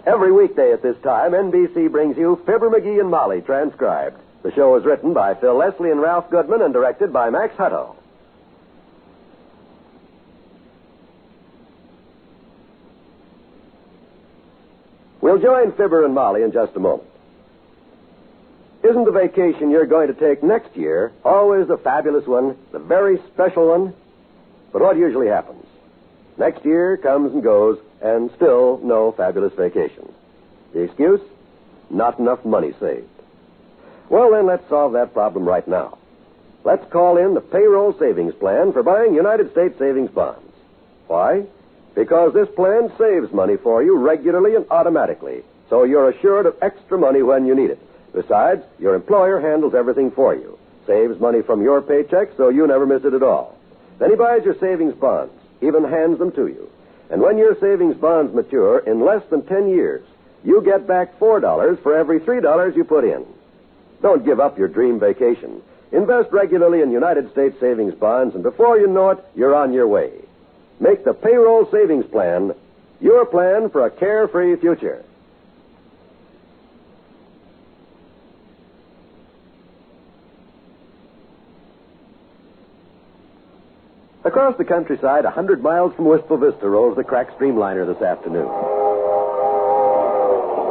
Every weekday at this time, NBC brings you Fibber McGee and Molly, transcribed. The show is written by Phil Leslie and Ralph Goodman and directed by Max Hutto. We'll join Fibber and Molly in just a moment. Isn't the vacation you're going to take next year always a fabulous one, the very special one? But what usually happens? Next year comes and goes, and still no fabulous vacation. The excuse? Not enough money saved. Well, then, let's solve that problem right now. Let's call in the payroll savings plan for buying United States savings bonds. Why? Because this plan saves money for you regularly and automatically, so you're assured of extra money when you need it. Besides, your employer handles everything for you. Saves money from your paycheck, so you never miss it at all. Then he buys your savings bonds, even hands them to you. And when your savings bonds mature in less than 10 years, you get back $4 for every $3 you put in. Don't give up your dream vacation. Invest regularly in United States savings bonds, and before you know it, you're on your way. Make the payroll savings plan your plan for a carefree future. Across the countryside, 100 miles from Wistful Vista, rolls the crack streamliner this afternoon.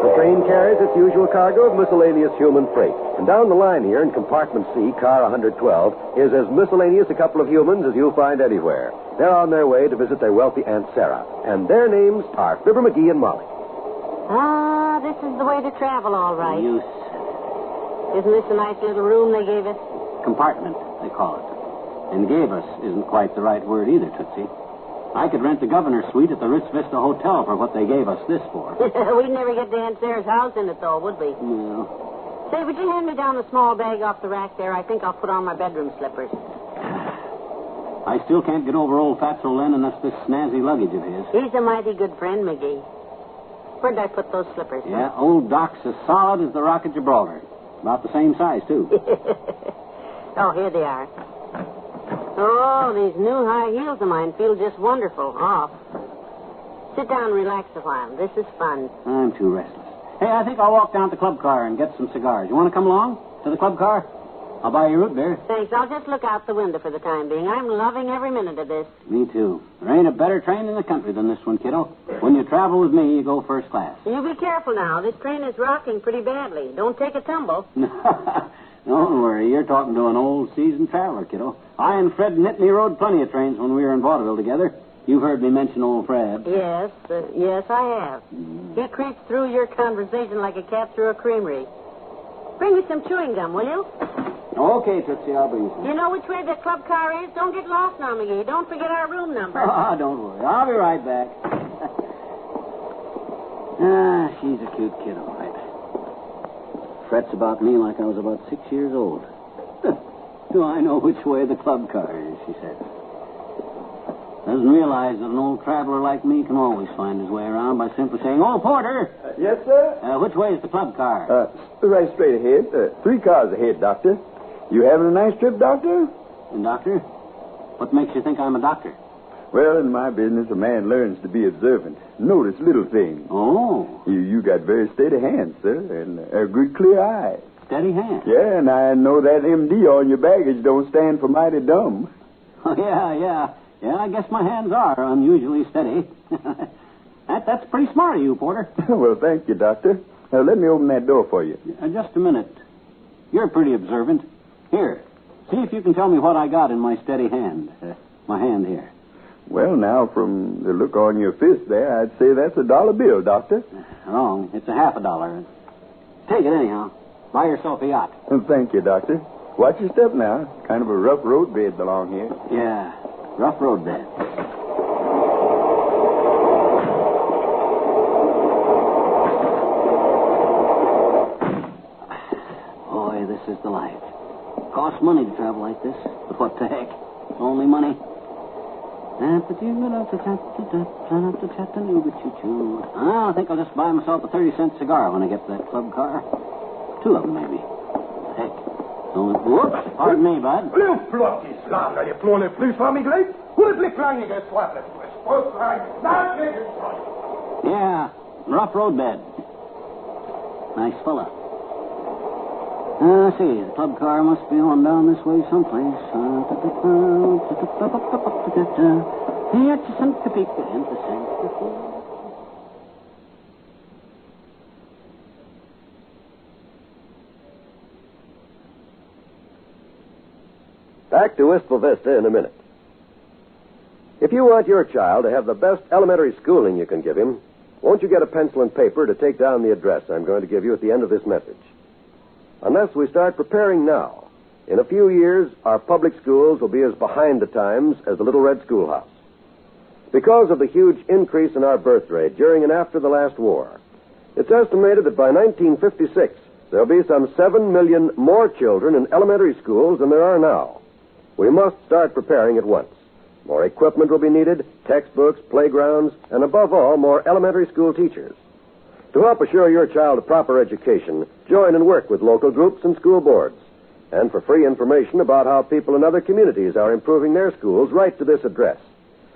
The train carries its usual cargo of miscellaneous human freight. And down the line here in compartment C, car 112, is as miscellaneous a couple of humans as you'll find anywhere. They're on their way to visit their wealthy Aunt Sarah. And their names are Fibber McGee and Molly. Ah, this is the way to travel, all right. You Isn't this a nice little room they gave us? compartment, they call it. And gave us isn't quite the right word either, Tootsie. I could rent the governor's suite at the Ritz Vista Hotel for what they gave us this for. We'd never get to Aunt Sarah's house in it, though, would we? No. Say, would you hand me down a small bag off the rack there? I think I'll put on my bedroom slippers. I still can't get over old Fatso Len and that's this snazzy luggage of his. He's a mighty good friend, McGee. Where'd I put those slippers? Yeah, old Doc's as solid as the Rock of Gibraltar. About the same size, too. Oh, here they are. Oh, these new high heels of mine feel just wonderful. Off. Sit down and relax a while. This is fun. I'm too restless. Hey, I think I'll walk down to the club car and get some cigars. You want to come along to the club car? I'll buy you root beer. Thanks. I'll just look out the window for the time being. I'm loving every minute of this. Me, too. There ain't a better train in the country than this one, kiddo. When you travel with me, you go first class. You be careful now. This train is rocking pretty badly. Don't take a tumble. Don't worry. You're talking to an old seasoned traveler, kiddo. I and Fred Nittany rode plenty of trains when we were in vaudeville together. You've heard me mention old Fred. Yes, yes, I have. He creeps through your conversation like a cat through a creamery. Bring me some chewing gum, will you? Okay, Tootsie, I'll bring you some. You know which way the club car is? Don't get lost now, McGee. Don't forget our room number. Oh, don't worry. I'll be right back. She's a cute kid, all right. Frets about me like I was about 6 years old. Do I know which way the club car is, she says. Doesn't realize that an old traveler like me can always find his way around by simply saying, "Oh, Porter!" Yes, sir? Which way is the club car? Right straight ahead. 3 cars ahead, Doctor. You having a nice trip, Doctor? And doctor? What makes you think I'm a doctor? Well, in my business, a man learns to be observant. Notice little things. Oh. You got very steady hands, sir, and a good clear eye. Steady hand. Yeah, and I know that MD on your baggage don't stand for mighty dumb. Oh, yeah. Yeah, I guess my hands are unusually steady. That's pretty smart of you, Porter. Well, thank you, Doctor. Let me open that door for you. Just a minute. You're pretty observant. Here, see if you can tell me what I got in my steady hand. My hand here. Well, now, from the look on your fist there, I'd say that's a $1 bill, Doctor. Wrong. It's a half $1. Take it anyhow. Buy yourself a yacht. Well, thank you, Doctor. Watch your step now. Kind of a rough road bed along here. Yeah, rough road bed. Boy, this is the life. Costs money to travel like this, but what the heck? Only money. I think I'll just buy myself a 30-cent cigar when I get to that club car. 2 of them, maybe. Heck. Whoops. Pardon me, bud. Le flotti slang, je plonne plus van mij gelijk. Hoe het ligt lang je geswappeld. Yeah. Rough road bed. Nice fella. Let's see. The club car must be on down this way someplace. Back to Wistful Vista in a minute. If you want your child to have the best elementary schooling you can give him, won't you get a pencil and paper to take down the address I'm going to give you at the end of this message? Unless we start preparing now, in a few years, our public schools will be as behind the times as the Little Red Schoolhouse. Because of the huge increase in our birth rate during and after the last war, it's estimated that by 1956, there'll be some 7 million more children in elementary schools than there are now. We must start preparing at once. More equipment will be needed, textbooks, playgrounds, and above all, more elementary school teachers. To help assure your child a proper education, join and work with local groups and school boards. And for free information about how people in other communities are improving their schools, write to this address.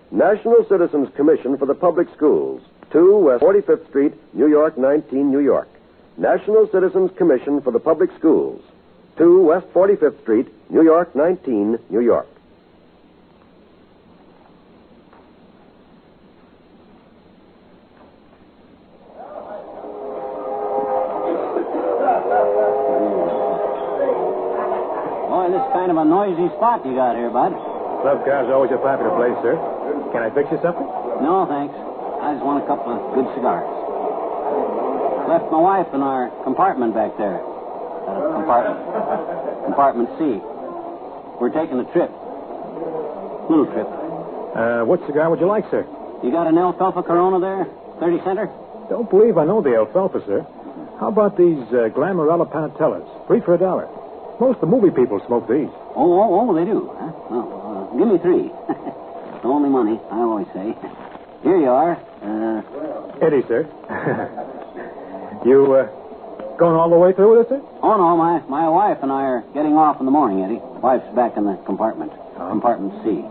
National Citizens Commission for the Public Schools, 2 West 45th Street, New York, 19, New York. National Citizens Commission for the Public Schools, 2 West 45th Street, New York, 19, New York. Boy, this is kind of a noisy spot you got here, Bud. Club car's always a popular place, sir. Can I fix you something? No, thanks. I just want a couple of good cigars. Left my wife in our compartment back there. Compartment C. We're taking a trip. Little trip. What cigar would you like, sir? You got an alfalfa Corona there? 30 center? Don't believe I know the alfalfa, sir. How about these Glamarella Panatellas? 3 for $1. Most of the movie people smoke these. Oh, they do, huh? Well, give me 3. Only money, I always say. Here you are. Eddie, sir. You going all the way through with it, sir? Oh, no, my wife and I are getting off in the morning, Eddie. Wife's back in the compartment. Compartment C.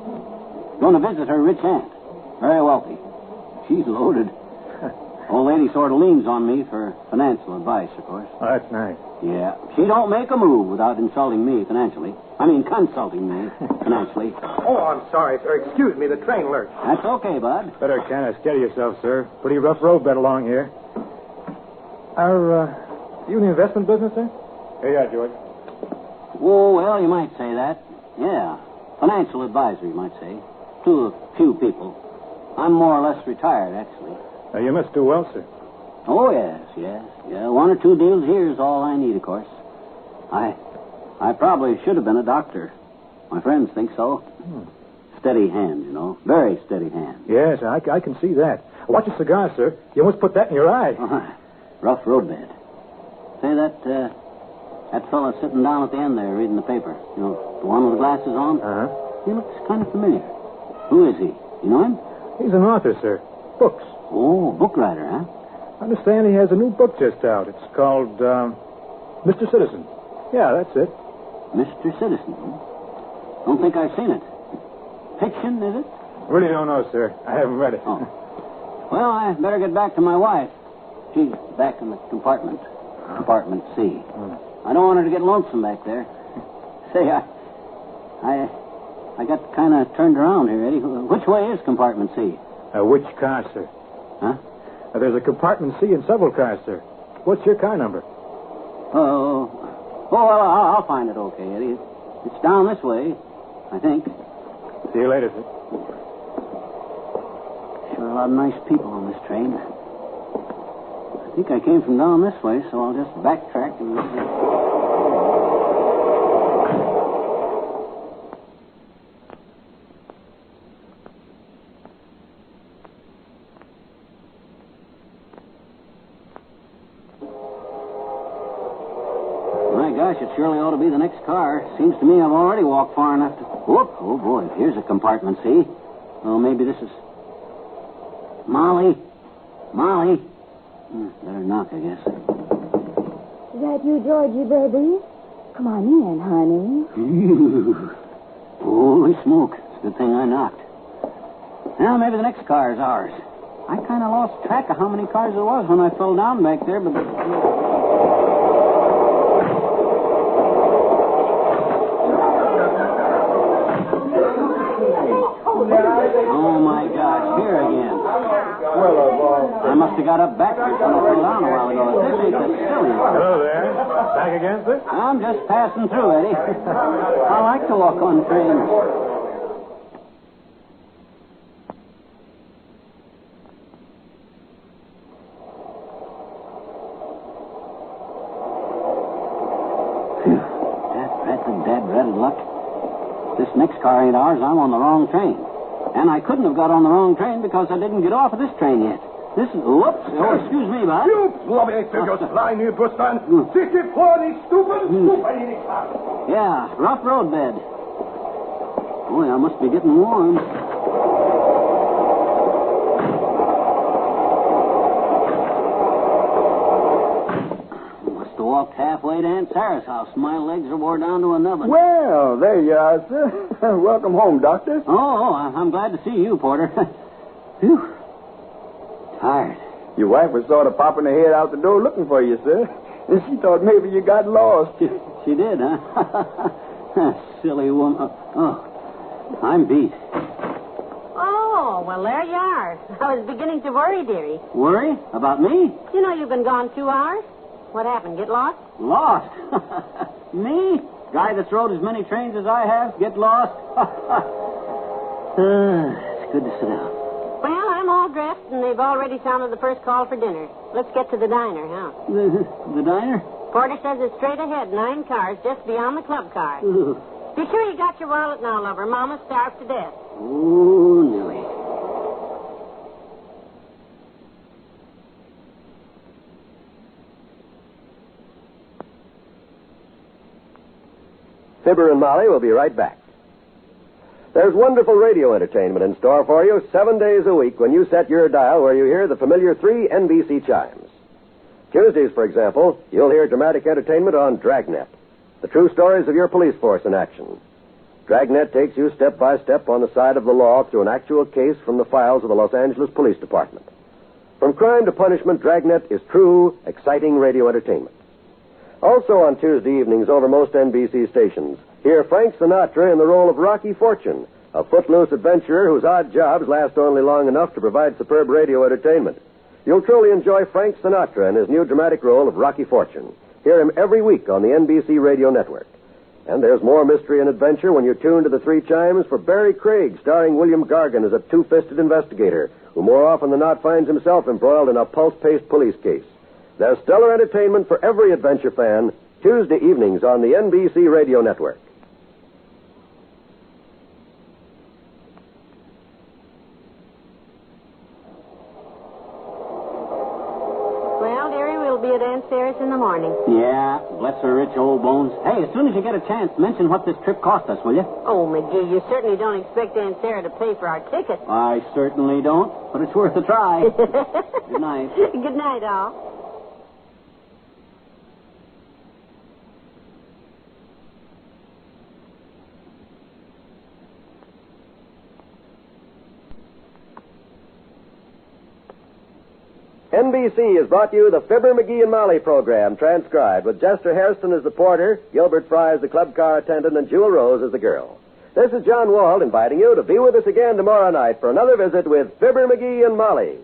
Going to visit her rich aunt. Very wealthy. She's loaded. Old lady sort of leans on me for financial advice, of course. Oh, that's nice. Yeah. She don't make a move without insulting me financially. I mean, consulting me financially. Oh, I'm sorry, sir. Excuse me, the train lurched. That's okay, Bud. Better kind of steady yourself, sir. Pretty rough road bed along here. Are you in the investment business, sir? Here you are, George. Oh, well, you might say that. Yeah. Financial advisor, you might say. To a few people. I'm more or less retired, actually. You must do well, sir. Oh, yes. Yeah, 1 or 2 deals here is all I need, of course. I probably should have been a doctor. My friends think so. Steady hand, you know. Very steady hand. Yes, I can see that. Watch your cigar, sir. You almost put that in your eye. Rough road bed. Say, that fella sitting down at the end there reading the paper. You know, the one with the glasses on? Uh-huh. He looks kind of familiar. Who is he? You know him? He's an author, sir. Books. Oh, book writer, huh? I understand he has a new book just out. It's called, Mr. Citizen. Yeah, that's it. Mr. Citizen. Don't think I've seen it. Fiction, is it? Really don't know, sir. I haven't read it. Oh. Well, I better get back to my wife. She's back in the compartment. Compartment C. I don't want her to get lonesome back there. Say, I got kind of turned around here, Eddie. Which way is compartment C? Which car, sir? Huh? There's a compartment C in several cars, sir. What's your car number? Oh, well, I'll find it okay, Eddie. It's down this way, I think. See you later, sir. Sure a lot of nice people on this train. I think I came from down this way, so I'll just backtrack and... Gosh, it surely ought to be the next car. Seems to me I've already walked far enough to... Whoop! Oh, boy. Here's a compartment, see? Oh, maybe this is... Molly? Better knock, I guess. Is that you, Georgie, baby? Come on in, honey. Holy smoke. It's a good thing I knocked. Well, maybe the next car is ours. I kind of lost track of how many cars there was when I fell down back there, but... Oh, my gosh, here again. I must have got up backwards when I fell down a while ago. This ain't that silly. Hello there. Back again, sir? I'm just passing through, Eddie. I like to walk on trains. Dad-dreaded luck. This next car ain't ours. I'm on the wrong train. And I couldn't have got on the wrong train because I didn't get off of this train yet. This is... Whoops. Oh, excuse me, Bob. You blobby figures flying here, Bushman. 54, these stupid. Yeah, rough road bed. Boy, I must be getting warm. Walked halfway to Aunt Sarah's house. My legs are wore down to an oven. Well, there you are, sir. Welcome home, Doctor. Oh, I'm glad to see you, Porter. Phew. Tired. Your wife was sort of popping her head out the door looking for you, sir. And she thought maybe you got lost. She did, huh? Silly woman. Oh, I'm beat. Oh, well, there you are. I was beginning to worry, dearie. Worry? About me? You know you've been gone 2 hours. What happened? Get lost? Lost? Me? Guy that's rode as many trains as I have? Get lost? It's good to sit down. Well, I'm all dressed, and they've already sounded the first call for dinner. Let's get to the diner, huh? The diner? Porter says it's straight ahead, 9 cars, just beyond the club car. Ooh. Be sure you got your wallet now, lover. Mama's starved to death. Ooh, Nellie. Fibber and Molly will be right back. There's wonderful radio entertainment in store for you 7 days a week when you set your dial where you hear the familiar 3 NBC chimes. Tuesdays, for example, you'll hear dramatic entertainment on Dragnet, the true stories of your police force in action. Dragnet takes you step by step on the side of the law through an actual case from the files of the Los Angeles Police Department. From crime to punishment, Dragnet is true, exciting radio entertainment. Also on Tuesday evenings over most NBC stations, hear Frank Sinatra in the role of Rocky Fortune, a footloose adventurer whose odd jobs last only long enough to provide superb radio entertainment. You'll truly enjoy Frank Sinatra in his new dramatic role of Rocky Fortune. Hear him every week on the NBC Radio Network. And there's more mystery and adventure when you tune to the 3 chimes for Barry Craig, starring William Gargan as a two-fisted investigator who more often than not finds himself embroiled in a pulse-paced police case. There's stellar entertainment for every adventure fan, Tuesday evenings on the NBC Radio Network. Well, dearie, we'll be at Aunt Sarah's in the morning. Yeah, bless her rich old bones. Hey, as soon as you get a chance, mention what this trip cost us, will you? Oh, McGee, you certainly don't expect Aunt Sarah to pay for our ticket. I certainly don't, but it's worth a try. Good night. Good night, all. NBC has brought you the Fibber McGee and Molly program, transcribed, with Chester Hairston as the porter, Gilbert Fry as the club car attendant, and Jewel Rose as the girl. This is John Wald inviting you to be with us again tomorrow night for another visit with Fibber McGee and Molly.